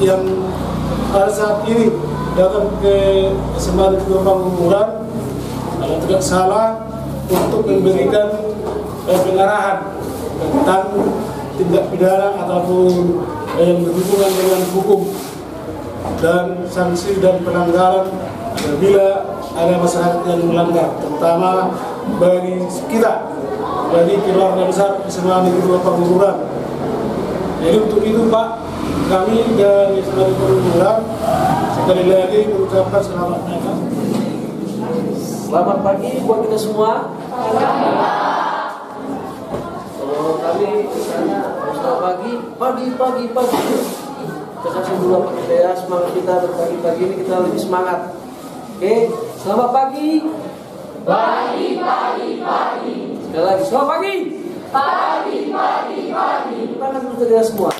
yang pada saat ini datang ke SMA Negeri Panguburan kalau tidak salah untuk memberikan pengarahan tentang tindak pidana ataupun yang berhubungan dengan hukum dan sanksi dan pelanggaran apabila ada masyarakat yang melanggar, terutama bagi kita, bagi keluarga besar SMA Negeri Panguburan. Jadi untuk itu Pak, kami dari SMA Negeri Panguburan sekali lagi mengucapkan selamat datang. Selamat pagi buat kita semua. Kalau kami misalnya pagi. Kita kasih dulu apa kita ya, semangat kita berpagi-pagi ini kita lebih semangat. Oke, selamat pagi. Pagi. Sekali lagi, selamat pagi. Pagi. Tangan dulu kita semua.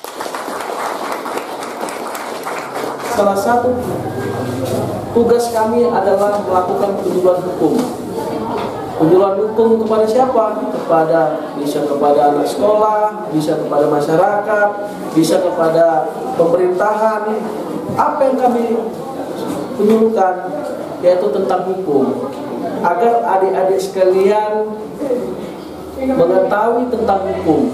Salah satu tugas kami adalah melakukan penyuluhan hukum. Penyuluhan hukum kepada siapa? Bisa kepada anak sekolah, bisa kepada masyarakat, bisa kepada pemerintahan. Apa yang kami penyuluhkan yaitu tentang hukum, agar adik-adik sekalian mengetahui tentang hukum.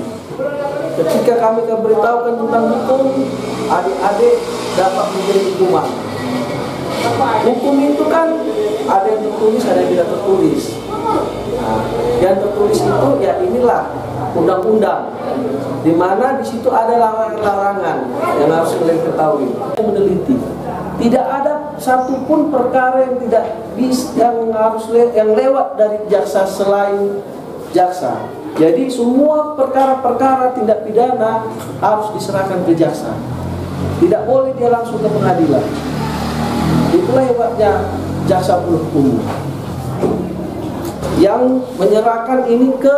Ketika kami beritahukan tentang hukum, adik-adik dapat menjadi hukuman. Hukum itu kan ada yang tertulis, ada yang tidak tertulis. Nah, yang tertulis itu ya inilah undang-undang, di mana di situ ada larangan-larangan yang harus kalian ketahui. Meneliti, tidak ada satupun perkara yang tidak yang lewat dari jaksa selain jaksa. Jadi semua perkara-perkara tindak pidana harus diserahkan ke jaksa. Tidak boleh dia langsung ke pengadilan. Itulah hebatnya jaksa penuntut umum yang menyerahkan ini ke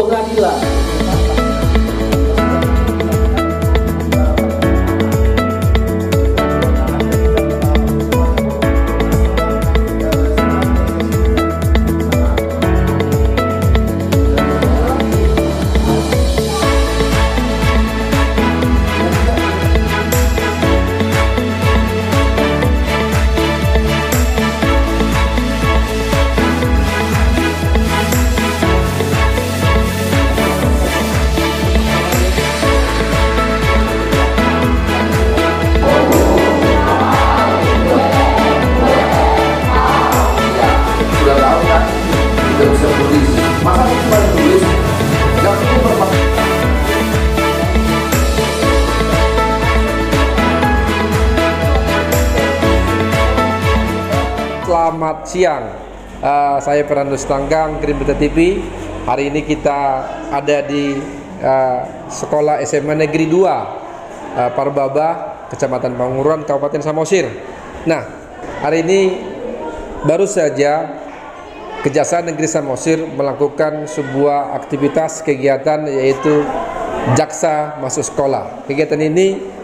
pengadilan. Selamat siang, saya Fernando Stanggang, Green Berita TV. Hari ini kita ada di sekolah SMA Negeri 2 Parbaba, Kecamatan Panguburan, Kabupaten Samosir. Nah, hari ini baru saja Kejaksaan Negeri Samosir melakukan sebuah aktivitas kegiatan yaitu jaksa masuk sekolah. Kegiatan ini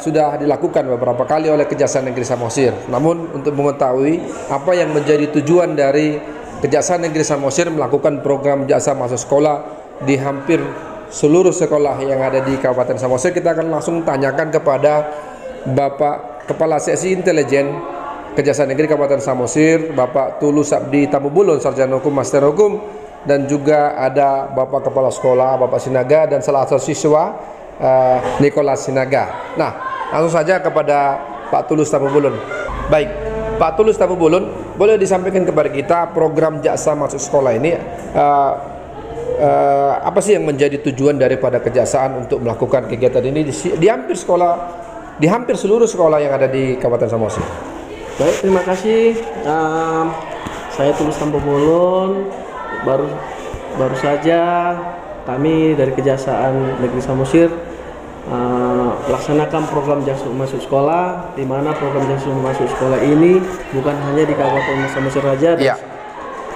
sudah dilakukan beberapa kali oleh Kejaksaan Negeri Samosir. Namun untuk mengetahui apa yang menjadi tujuan dari Kejaksaan Negeri Samosir melakukan program jaksa masuk sekolah di hampir seluruh sekolah yang ada di Kabupaten Samosir, kita akan langsung tanyakan kepada Bapak Kepala Seksi Intelijen Kejaksaan Negeri Kabupaten Samosir, Bapak Tulus Abdi Tamubulun, Sarjana Hukum, Master Hukum, dan juga ada Bapak Kepala Sekolah, Bapak Sinaga, dan salah satu siswa Nicholas Sinaga. Nah, langsung saja kepada Pak Tulus Tamubulun. Baik, Pak Tulus Tamubulun, boleh disampaikan kepada kita program jaksa masuk sekolah ini apa sih yang menjadi tujuan daripada kejaksaan untuk melakukan kegiatan ini di hampir seluruh sekolah yang ada di Kabupaten Samosir? Baik, terima kasih. Saya Tulus Tamubulun. Baru saja kami dari Kejaksaan Negeri Samosir melaksanakan program jaksa masuk sekolah, di mana program jaksa masuk sekolah ini bukan hanya di Kabupaten Samosir saja.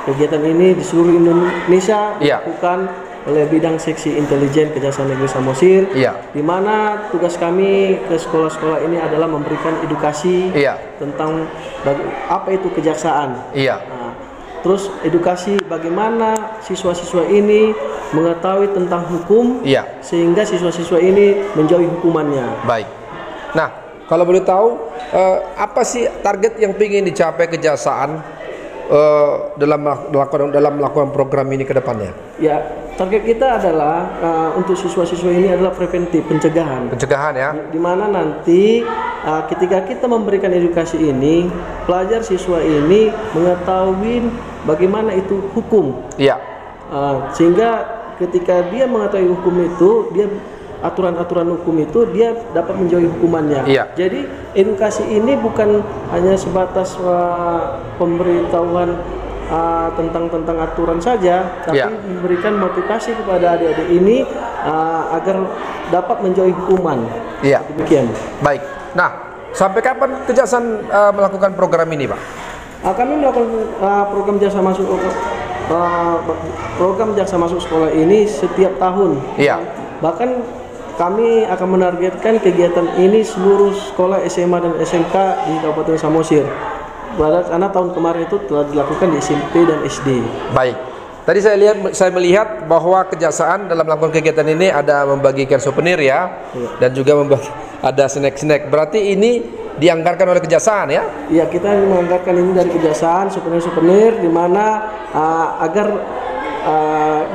Kegiatan ini di seluruh Indonesia dilakukan oleh bidang seksi intelijen Kejaksaan Negeri Samosir, di mana tugas kami ke sekolah-sekolah ini adalah memberikan edukasi tentang apa itu kejaksaan. Nah, terus edukasi bagaimana siswa-siswa ini mengetahui tentang hukum, sehingga siswa-siswa ini menjauhi hukumannya. Baik. Nah, kalau boleh tahu, apa sih target yang ingin dicapai Kejaksaan dalam melakukan program ini ke depannya? Ya, target kita adalah untuk siswa-siswa ini adalah preventif, pencegahan. Pencegahan ya. Di mana nanti ketika kita memberikan edukasi ini, pelajar siswa ini mengetahui bagaimana itu hukum. Iya. Sehingga ketika dia mengetahui hukum itu, dia aturan-aturan hukum itu dia dapat menjauhi hukumannya. Iya. Jadi edukasi ini bukan hanya sebatas pemberitahuan tentang aturan saja, tapi memberikan motivasi kepada adik-adik ini agar dapat menjauhi hukuman. Iya. Demikian. Baik. Nah, sampai kapan Kejaksaan melakukan program ini, Pak? Kami melakukan program jaksa masuk sekolah ini setiap tahun. Iya. Bahkan kami akan menargetkan kegiatan ini seluruh sekolah SMA dan SMK di Kabupaten Samosir. Karena tahun kemarin itu telah dilakukan di SMP dan SD. Baik. Tadi saya melihat bahwa Kejaksaan dalam melakukan kegiatan ini ada membagikan souvenir ya, dan juga ada snack-snack. Berarti ini dianggarkan oleh Kejaksaan ya? Iya, kita menganggarkan ini dari Kejaksaan, souvenir-souvenir di mana agar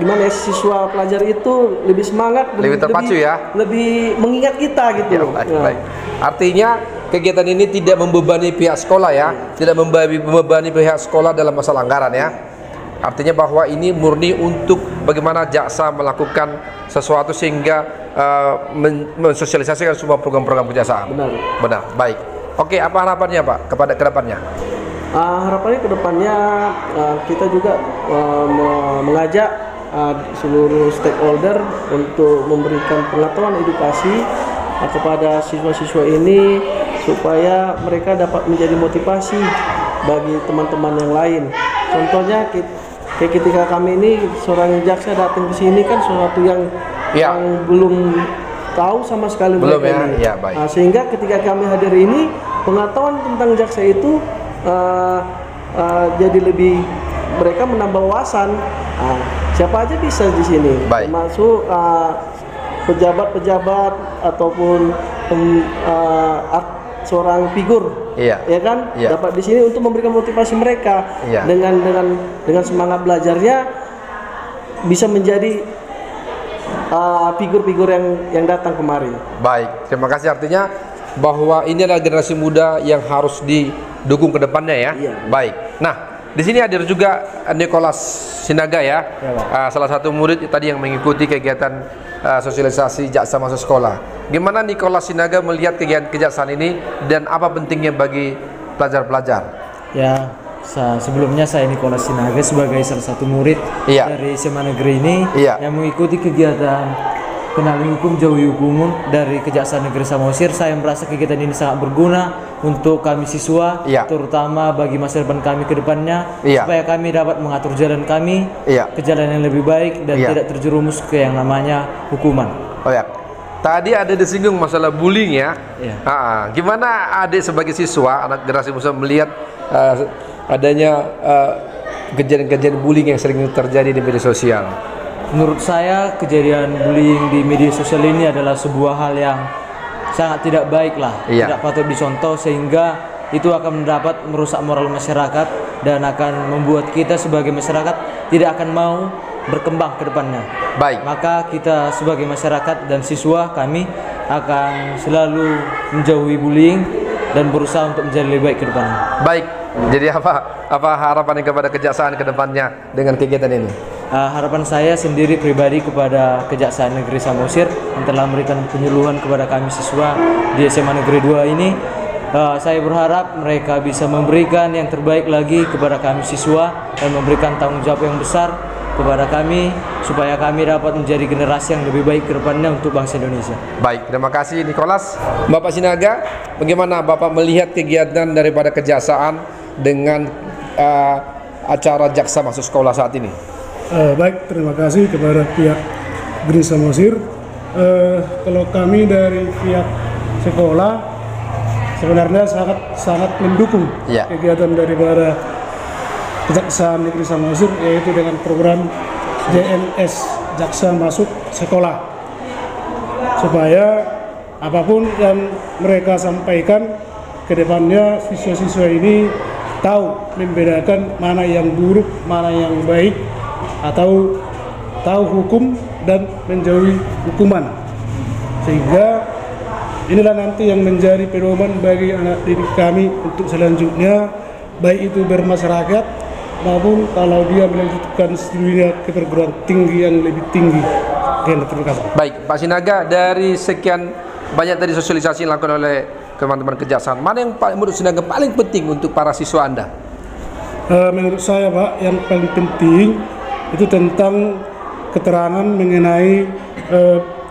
gimana ya, siswa pelajar itu lebih semangat, lebih terpacu ya, lebih mengingat kita gitu. Ya, baik. Artinya kegiatan ini tidak membebani pihak sekolah ya, tidak membebani pihak sekolah dalam masalah anggaran ya. Artinya bahwa ini murni untuk bagaimana jaksa melakukan sesuatu sehingga mensosialisasikan semua program-program Kejaksaan. Benar. Baik. Oke, apa harapannya Pak kepada kedepannya? Harapannya kedepannya kita juga mengajak seluruh stakeholder untuk memberikan pengetahuan edukasi kepada siswa-siswa ini supaya mereka dapat menjadi motivasi bagi teman-teman yang lain. Contohnya kayak ketika kami ini seorang jaksa datang ke sini kan sesuatu yang belum tahu sama sekali mereka ini. Baik. Sehingga ketika kami hadir ini, pengetahuan tentang jaksa itu jadi lebih, mereka menambah wawasan. Siapa aja bisa di sini, termasuk pejabat-pejabat ataupun seorang figur, ya kan, dapat di sini untuk memberikan motivasi mereka dengan semangat belajarnya bisa menjadi figur-figur yang datang kemari. Baik, terima kasih. Artinya bahwa ini adalah generasi muda yang harus didukung ke depannya ya. Baik. Nah, di sini hadir juga Nicholas Sinaga ya, salah satu murid tadi yang mengikuti kegiatan sosialisasi jaksa masuk sekolah. Gimana Nicholas Sinaga melihat kegiatan Kejaksaan ini dan apa pentingnya bagi pelajar-pelajar? Ya, sebelumnya saya Nicholas Sinaga sebagai salah satu murid dari SMA Negeri ini yang mengikuti kegiatan Kenali Hukum Jauhi Hukum dari Kejaksaan Negeri Samosir. Saya merasa kegiatan ini sangat berguna untuk kami siswa, terutama bagi masa depan kami ke depannya, supaya kami dapat mengatur jalan kami ke jalan yang lebih baik dan tidak terjerumus ke yang namanya hukuman. Tadi ada disinggung masalah bullying ya. Gimana adik sebagai siswa, anak generasi muda melihat adanya kejadian-kejadian bullying yang sering terjadi di media sosial? Menurut saya kejadian bullying di media sosial ini adalah sebuah hal yang sangat tidak baik lah, tidak patut dicontoh, sehingga itu akan merusak moral masyarakat dan akan membuat kita sebagai masyarakat tidak akan mau berkembang ke depannya. Baik. Maka kita sebagai masyarakat dan siswa kami akan selalu menjauhi bullying dan berusaha untuk menjadi lebih baik ke depannya. Baik. Jadi apa harapannya kepada Kejaksaan ke depannya dengan kegiatan ini? Harapan saya sendiri pribadi kepada Kejaksaan Negeri Samosir yang telah memberikan penyuluhan kepada kami siswa di SMA Negeri 2 ini, saya berharap mereka bisa memberikan yang terbaik lagi kepada kami siswa dan memberikan tanggung jawab yang besar kepada kami supaya kami dapat menjadi generasi yang lebih baik ke depannya untuk bangsa Indonesia. Baik, terima kasih Nicholas. Bapak Sinaga, bagaimana Bapak melihat kegiatan daripada Kejaksaan dengan acara jaksa masuk sekolah saat ini? Baik, terima kasih kepada pihak Negeri Samosir. Kalau kami dari pihak sekolah sebenarnya sangat mendukung kegiatan daripada Kejaksaan Negeri Samosir, yaitu dengan program JMS, Jaksa Masuk Sekolah, supaya apapun yang mereka sampaikan ke depannya siswa-siswa ini tahu membedakan mana yang buruk, mana yang baik, atau tahu hukum dan menjauhi hukuman, sehingga inilah nanti yang menjadi pedoman bagi anak didik kami untuk selanjutnya, baik itu bermasyarakat maupun kalau dia melanjutkan studinya ke perguruan tinggi yang lebih tinggi. Terima kasih. Baik, Pak Sinaga, dari sekian banyak tadi sosialisasi yang dilakukan oleh teman-teman kejaksaan, mana yang menurut Sinaga paling penting untuk para siswa Anda? Menurut saya, Pak, yang paling penting itu tentang keterangan mengenai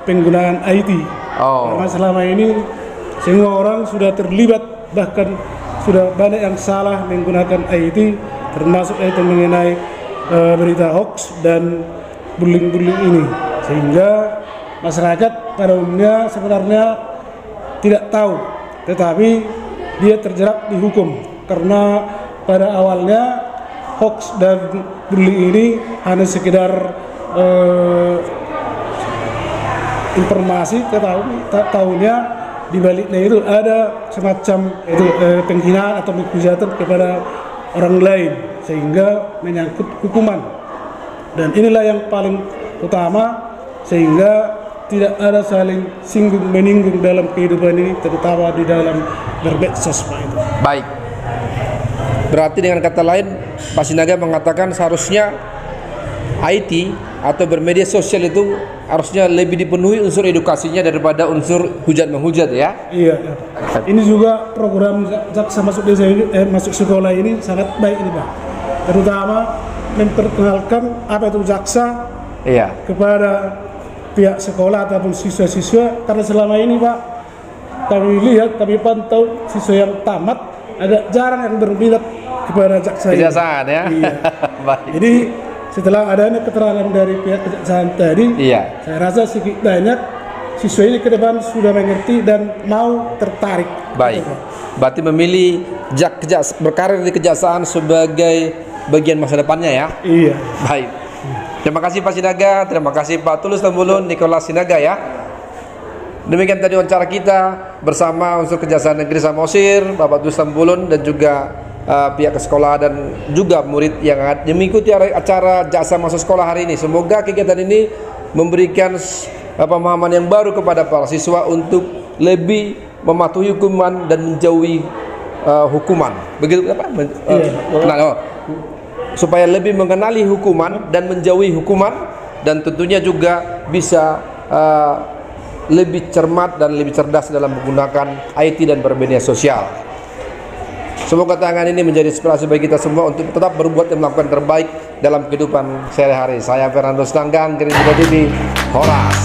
penggunaan IT. Karena selama ini semua orang sudah terlibat, bahkan sudah banyak yang salah menggunakan IT, termasuk itu mengenai berita hoax dan bullying-bullying ini, sehingga masyarakat pada umumnya sebenarnya tidak tahu, tetapi dia terjerat dihukum karena pada awalnya hoax dan bullying ini hanya sekedar informasi, tahunya di baliknya itu ada semacam itu penghinaan atau penghujatan kepada orang lain, sehingga menyangkut hukuman. Dan inilah yang paling utama, sehingga tidak ada saling singgung meninggung dalam kehidupan ini, terutama di dalam bermedsos, Pak. Itu. Baik. Berarti dengan kata lain, Pak Sinaga mengatakan seharusnya IT atau bermedia sosial itu harusnya lebih dipenuhi unsur edukasinya daripada unsur hujat-menghujat, ya? Iya. Ini juga program Jaksa Masuk Desa ini, Masuk Sekolah ini sangat baik ini, Pak. Terutama memperkenalkan apa itu jaksa kepada pihak sekolah ataupun siswa-siswa, karena selama ini, Pak, kami pantau siswa yang tamat agak jarang yang berminat kepada jaksa ini. Kejaksaan, ya? Iya. Baik. Jadi setelah adanya keterangan dari pihak kejaksaan tadi, saya rasa sedikit banyak siswa ini ke depan sudah mengerti dan mau tertarik. Baik. Berarti memilih berkarir di kejaksaan sebagai bagian masa depannya, ya? Iya. Baik. Terima kasih Pak Sinaga, terima kasih Pak Tulus Tambulun, Nicholas Sinaga, ya. Demikian tadi wawancara kita bersama unsur Kejaksaan Negeri Samosir, Bapak Tulus Tambulun dan juga pihak sekolah dan juga murid yang mengikuti acara Jaksa Masuk Sekolah hari ini. Semoga kegiatan ini memberikan pemahaman yang baru kepada para siswa untuk lebih mematuhi hukuman dan menjauhi hukuman. Begitu apa? Supaya lebih mengenali hukuman dan menjauhi hukuman, dan tentunya juga bisa lebih cermat dan lebih cerdas dalam menggunakan IT dan bermedia sosial. Semoga tayangan ini menjadi inspirasi bagi kita semua untuk tetap berbuat dan melakukan terbaik dalam kehidupan sehari-hari. Saya Fernando Stanggang, Gerindra TV, Horas.